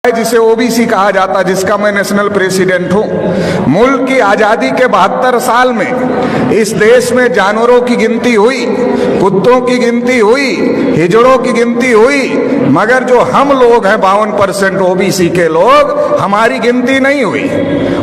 जिसे ओबीसी कहा जाता, जिसका मैं नेशनल प्रेसिडेंट हूं। मुल्क की आजादी के 72 साल में इस देश में जानवरों की गिनती हुई, कुत्तों की गिनती हुई, हिजड़ों की गिनती हुई, मगर जो हम लोग हैं 52% ओबीसी के लोग, हमारी गिनती नहीं हुई।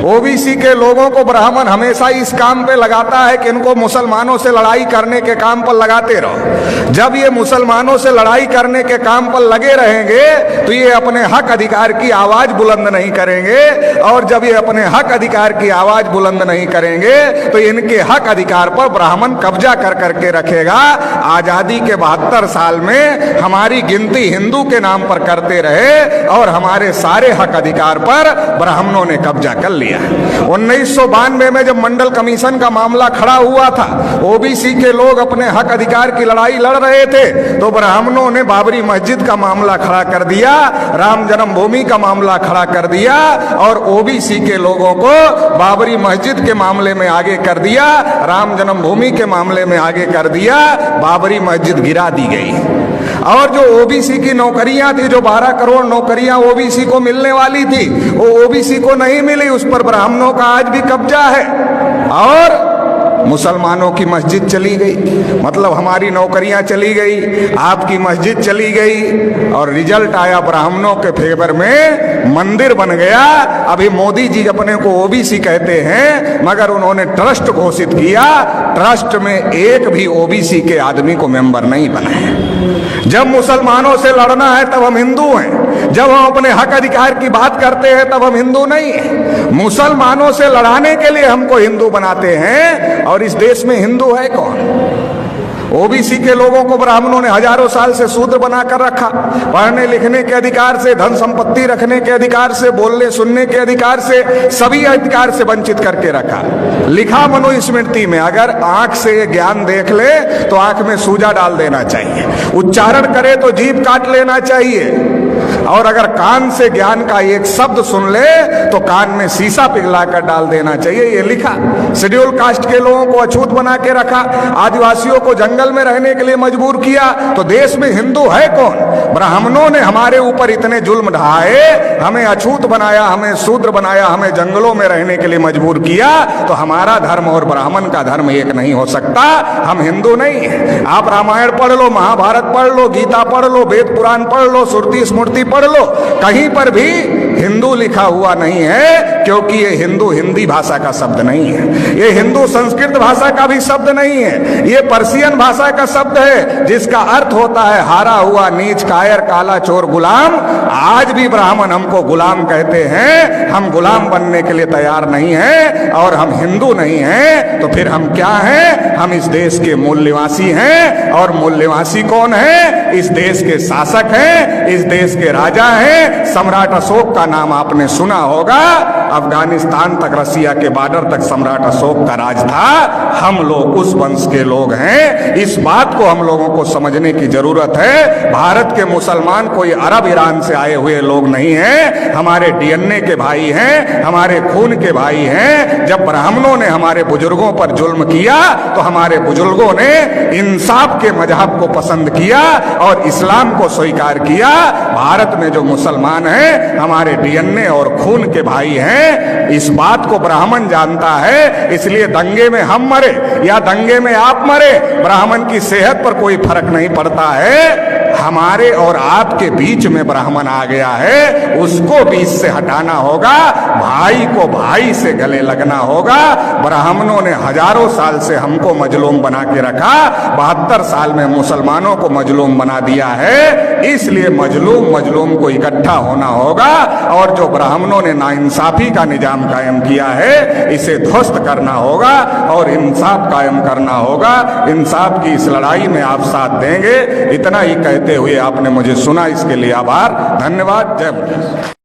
ओबीसी के लोगों को ब्राह्मण हमेशा इस काम पे लगाता है कि इनको मुसलमानों से लड़ाई करने के काम पर लगाते रहो। जब ये मुसलमानों से लड़ाई करने के काम पर लगे रहेंगे तो ये अपने हक अधिकार की आवाज बुलंद नहीं करेंगे, और जब ये अपने हक अधिकार की आवाज बुलंद नहीं करेंगे तो इनके हक अधिकार पर ब्राह्मण कब्जा कर करके रखेगा। आजादी के 72 साल में हमारी गिनती हिंदू के नाम पर करते रहे और हमारे सारे हक अधिकार पर ब्राह्मणों ने कब्जा कर लिया। 1992 में जब मंडल कमीशन का मामला खड़ा हुआ था, ओबीसी के लोग अपने हक अधिकार की लड़ाई लड़ रहे थे, तो ब्राह्मणों ने बाबरी मस्जिद का मामला खड़ा कर दिया, राम जन्मभूमि का मामला खड़ा कर दिया, और ओबीसी के लोगों को बाबरी मस्जिद के मामले में आगे कर दिया, राम जन्मभूमि के मामले में आगे कर दिया। बाबरी मस्जिद गिरा दी गई। और जो ओबीसी की नौकरियां थी, जो 12 करोड़ नौकरियां ओबीसी को मिलने वाली थी, वो ओबीसी को नहीं मिली, उस पर ब्राह्मणों का आज भी कब्जा है। और मुसलमानों की मस्जिद चली गई, मतलब हमारी नौकरियां चली गई, आपकी मस्जिद चली गई, और रिजल्ट आया ब्राह्मणों के फेवर में, मंदिर बन गया। अभी मोदी जी अपने को ओबीसी कहते हैं, मगर उन्होंने ट्रस्ट घोषित किया, ट्रस्ट में एक भी ओबीसी के आदमी को मेंबर नहीं बनाए। जब मुसलमानों से लड़ना है तब हम हिंदू हैं, जब हम अपने हक अधिकार की बात करते हैं तब हम हिंदू नहीं हैं। मुसलमानों से लड़ाने के लिए हमको हिंदू बनाते हैं, और इस देश में हिंदू है कौन? ओबीसी के लोगों को ब्राह्मणों ने हजारों साल से शूद्र बनाकर रखा, पढ़ने लिखने के अधिकार से, धन संपत्ति रखने के अधिकार से, बोलने सुनने के अधिकार से, सभी अधिकार से वंचित करके रखा। लिखा मनुस्मृति में, अगर आंख से ज्ञान देख ले तो आंख में सूजा डाल देना चाहिए, उच्चारण करे तो जीभ काट लेना चाहिए, और अगर कान से ज्ञान का एक शब्द सुन ले तो कान में शीशा पिघलाकर डाल देना चाहिए, ये लिखा। शेड्यूल कास्ट के लोगों को अछूत बना के रखा, आदिवासियों को जंगल में रहने के लिए मजबूर किया, तो देश में हिंदू है कौन? ब्राह्मणों ने हमारे ऊपर इतने जुल्म ढाए, हमें अछूत बनाया, हमें शूद्र बनाया, हमें जंगलों में रहने के लिए मजबूर किया, तो हमारा धर्म और ब्राह्मण का धर्म एक नहीं हो सकता। हम हिंदू नहीं है। आप रामायण पढ़ लो, महाभारत पढ़ लो, गीता पढ़ लो, वेद पुराण पढ़ लो, श्रुति स्मृति पढ़ लो, कहीं पर भी हिंदू लिखा हुआ नहीं है, क्योंकि ये हिंदू हिंदी भाषा का शब्द नहीं है, ये हिंदू संस्कृत भाषा का भी शब्द नहीं है, ये पर्शियन भाषा का शब्द है, जिसका अर्थ होता है हारा हुआ, नीच, कायर, काला, चोर, गुलाम। आज भी ब्राह्मण हमको गुलाम कहते हैं, हम गुलाम बनने के लिए तैयार नहीं हैं, और हम हिंदू नहीं हैं, तो फिर हम क्या हैं? हम इस देश के मूल निवासी हैं, और मूल निवासी कौन है? इस देश के शासक हैं, इस देश के राजा हैं। सम्राट अशोक का नाम आपने सुना होगा, अफगानिस्तान तक, रसिया के बॉर्डर तक सम्राट अशोक का राज था। हम लोग उस वंश के लोग हैं, इस बात को हम लोगों को समझने की जरूरत है। भारत के मुसलमान कोई अरब ईरान से आए हुए लोग नहीं हैं, हमारे डीएनए के भाई हैं, हमारे खून के भाई हैं। जब ब्राह्मणों ने हमारे बुजुर्गों पर जुल्म किया तो हमारे बुजुर्गों ने इंसाफ के मजहब को पसंद किया और इस्लाम को स्वीकार किया। भारत में जो मुसलमान हैं हमारे डीएनए और खून के भाई हैं, इस बात को ब्राह्मण जानता है। इसलिए दंगे में हम मरे या दंगे में आप मरे, ब्राह्मण की सेहत पर कोई फर्क नहीं पड़ता है। हमारे और आपके बीच में ब्राह्मण आ गया है, उसको बीच से हटाना होगा, भाई को भाई से गले लगना होगा। ब्राह्मणों ने हजारों साल से हमको मजलूम बना के रखा, 72 साल में मुसलमानों को मजलूम बना दिया है। इसलिए मजलूम को इकट्ठा होना होगा, और जो ब्राह्मणों ने नाइंसाफी का निजाम कायम किया है, इसे ध्वस्त करना होगा और इंसाफ कायम करना होगा। इंसाफ की इस लड़ाई में आप साथ देंगे, इतना ही कहते हुए आपने मुझे सुना, इसके लिए आभार, धन्यवाद। जय